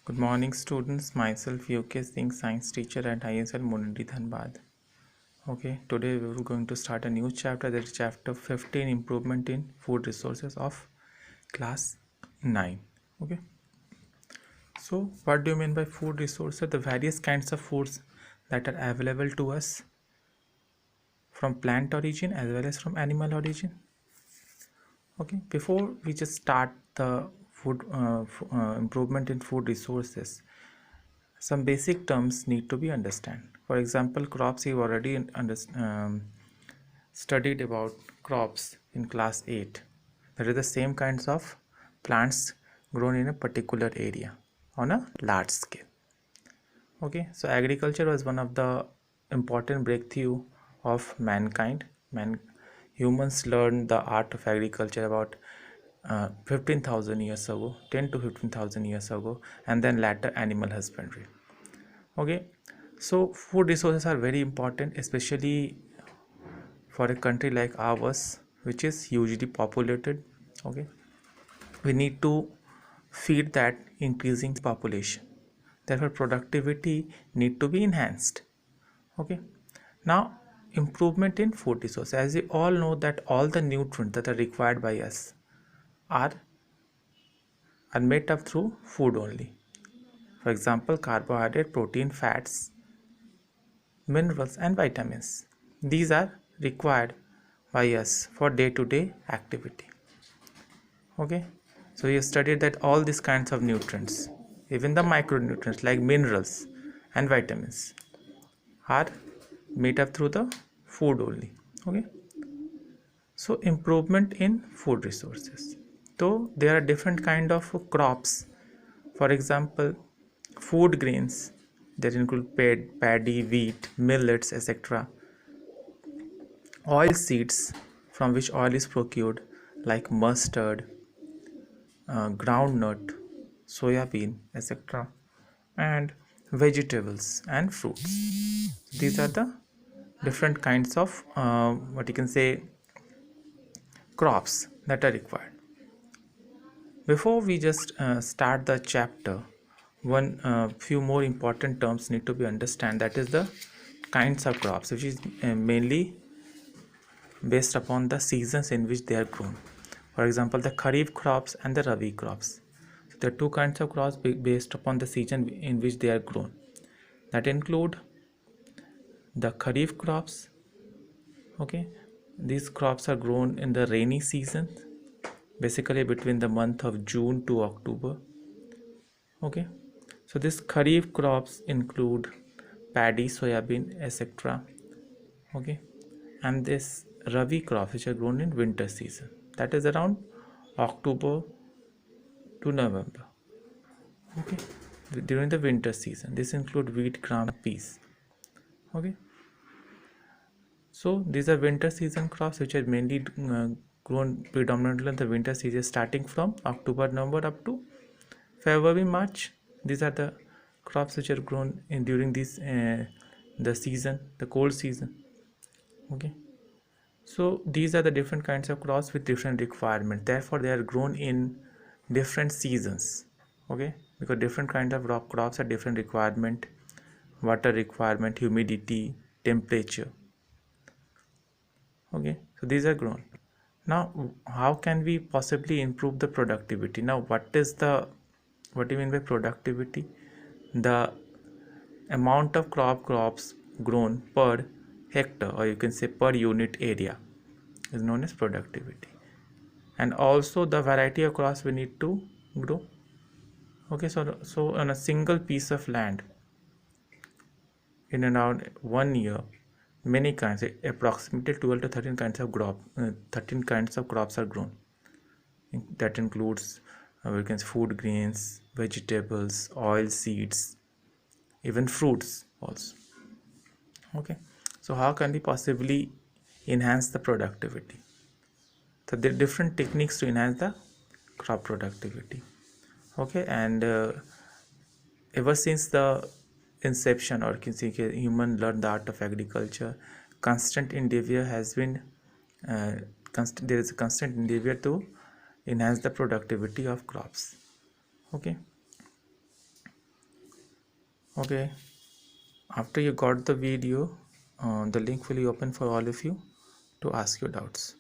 Good morning, students. Myself, UK Singh, science teacher at ISL Munandi Dhanbad. Okay, today we are going to start a new chapter, that is chapter 15, improvement in food resources of class 9. Okay, so what do you mean by food resources? The various kinds of foods that are available to us from plant origin as well as from animal origin. Okay, before we just start the food improvement in food resources, some basic terms need to be understood. For example, crops, you already studied about crops in class 8. That is the same kinds of plants grown in a particular area on a large scale. Okay, so agriculture was one of the important breakthrough of mankind. Humans learned the art of agriculture about 15,000 years ago, 10 to 15,000 years ago, and then later animal husbandry. Okay, so food resources are very important, especially for a country like ours, which is hugely populated. Okay, we need to feed that increasing population, therefore productivity need to be enhanced. Okay, now improvement in food resources, as we all know that all the nutrients that are required by us are made up through food only. For example, carbohydrate, protein, fats, minerals and vitamins. These are required by us for day-to-day activity. Okay, so we studied that all these kinds of nutrients, even the micronutrients like minerals and vitamins, are made up through the food only. Okay, so improvement in food resources. So there are different kind of crops. For example, food grains that include paddy, wheat, millets, etc. Oil seeds from which oil is procured like mustard, groundnut, soya bean, etc. and vegetables and fruits. These are the different kinds of what you can say crops that are required. Before we just start the chapter, one few more important terms need to be understood, that is the kinds of crops, which is mainly based upon the seasons in which they are grown. For example, the Kharif crops and the Rabi crops. So there are two kinds of crops based upon the season in which they are grown. That include the Kharif crops. Okay, these crops are grown in the rainy season, basically between the month of June to October. Okay, so these Kharif crops include paddy, soybean, etc. Okay, and this Rabi crops which are grown in winter season, that is around October to November. Okay, during the winter season, this include wheat, gram, peas. Okay, so these are winter season crops which are mainly grown predominantly in the winter season, starting from October, November up to February, March. These are the crops which are grown in during this the season, the cold season. Okay, so these are the different kinds of crops with different requirements, therefore they are grown in different seasons. Okay, because different kinds of crops have different requirement, water requirement, humidity, temperature. Okay, so these are grown. Now how can we possibly improve the productivity? Now what do you mean by productivity? The amount of crops grown per hectare, or you can say per unit area, is known as productivity. And also the variety of crops we need to grow. Okay, so on a single piece of land, in around 1 year, many kinds, approximately 12 to 13 kinds of 13 kinds of crops are grown. That includes we can say food grains, vegetables, oil seeds, even fruits also. Okay, so how can we possibly enhance the productivity? So there are different techniques to enhance the crop productivity. Okay, and ever since the inception, or can say human learned the art of agriculture, constant endeavor has been there is a constant endeavor to enhance the productivity of crops. Okay, Okay, after you got the video, the link will be open for all of you to ask your doubts.